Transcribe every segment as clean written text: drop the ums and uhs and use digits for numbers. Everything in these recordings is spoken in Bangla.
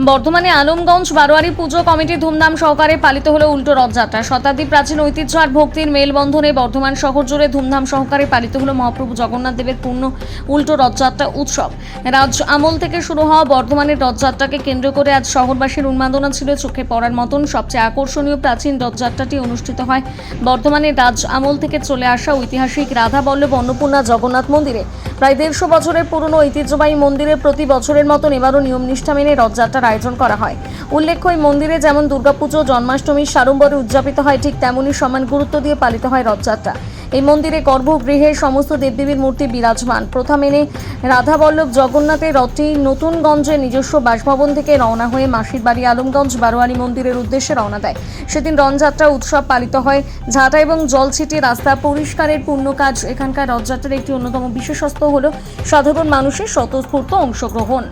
বর্ধমানে আলমগঞ্জ বারোয়ারি পুজো কমিটি ধুমধাম সহকারে পালিত হলো উল্টো রথযাত্রা। শতাব্দী প্রাচীন ঐতিহ্য আর ভক্তির মেলবন্ধনে বর্ধমান শহর জুড়ে ধুমধাম সহকারে পালিত হলো মহাপ্রভু জগন্নাথ দেবের পূর্ণ উল্টো রথযাত্রা উৎসব। রাজ আমল থেকে শুরু হওয়া বর্ধমানের রথযাত্রাকে কেন্দ্র করে আজ শহরবাসীর উন্মাদনা ছিল চোখে পড়ার মতন। সবচেয়ে আকর্ষণীয় প্রাচীন রথযাত্রাটি অনুষ্ঠিত হয় বর্ধমানের রাজ আমল থেকে চলে আসা ঐতিহাসিক রাধা বল্লভ অন্নপূর্ণা জগন্নাথ মন্দিরে। প্রায় 150 বছরের পুরনো ঐতিহ্যবাহী মন্দিরে প্রতি বছরের মতন এবারও নিয়ম নিষ্ঠা মেনে রথযাত্রার আয়োজন করা হয়। উল্লেখ্য, এই মন্দিরে যেমন দুর্গাপুজো, জন্মাষ্টমী সাড়ম্বরে উদযাপিত হয়, ঠিক তেমনই সমান গুরুত্ব দিয়ে পালিত হয় রথযাত্রা। এই মন্দিরে গর্ভগৃহে সমস্ত দেবদেবীর মূর্তি বিরাজমান। প্রথা মেনে রাধা বল্লভ জগন্নাথের রথটি নতুনগঞ্জের নিজস্ব বাসভবন থেকে রওনা হয়ে মাসির বাড়ি আলমগঞ্জ বারোয়ারি মন্দিরের উদ্দেশ্যে রওনা দেয়। সেদিন রথযাত্রা উৎসব পালিত হয়। ঝাঁটা এবং জল ছিটিয়ে রাস্তা পরিষ্কারের পূর্ণ কাজ এখানকার রথযাত্রার একটি অন্যতম বিশেষত্ব হল সাধারণ মানুষের স্বতঃস্ফূর্ত অংশগ্রহণ।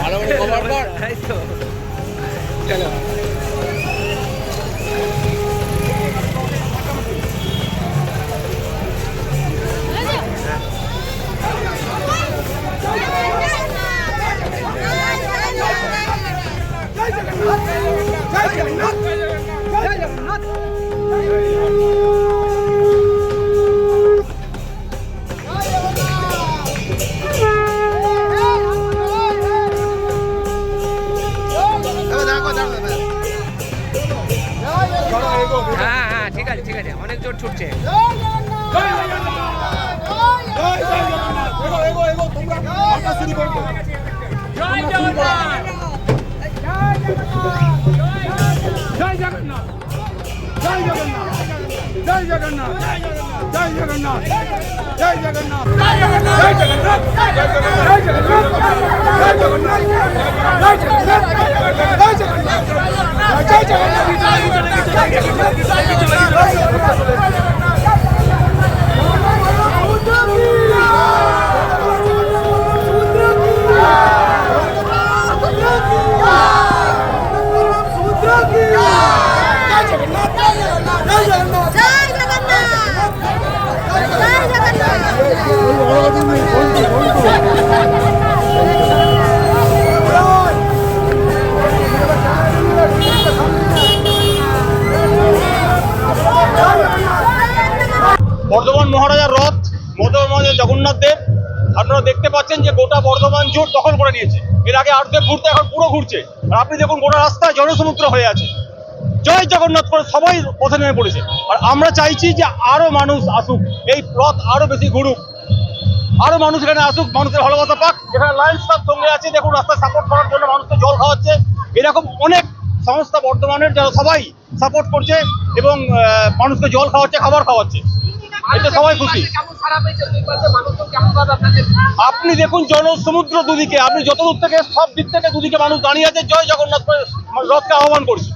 ভালো করে কভার কর। চলো হ্যাঁ, ঠিক আছে অনেক জোর ছুটছে। বর্ধমান মহারাজার রথ মহারাজা জগন্নাথ দেব আপনারা দেখতে পাচ্ছেন যে গোটা বর্ধমান জোট দখল করে নিয়েছে। এর আগে আর্ধেক ঘুরতে, এখন পুরো ঘুরছে। আর আপনি দেখুন গোটা রাস্তায় জনসমুদ্র হয়ে আছে। জয় জগন্নাথ করে সবাই পথে নেমে পড়েছে। আর আমরা চাইছি যে আরো মানুষ আসুক, এই রথ আরো বেশি ঘুরুক, আরো মানুষ এখানে আসুক, মানুষের ভালোবাসা পাক। এখানে লায়ন্স ক্লাব সঙ্গে আছে, দেখুন রাস্তায় সাপোর্ট করার জন্য মানুষকে জল খাওয়াচ্ছে। এরকম অনেক সংস্থা বর্তমানের যারা সবাই সাপোর্ট করছে এবং মানুষকে জল খাওয়াচ্ছে, খাবার খাওয়াচ্ছে। এতে সবাই খুশি। আপনি দেখুন জনসমুদ্র দুদিকে, আপনি যত দূর থেকে সব দিক থেকে দুদিকে মানুষ দাঁড়িয়ে আছে, জয় জগন্নাথ রথকে আহ্বান করছে।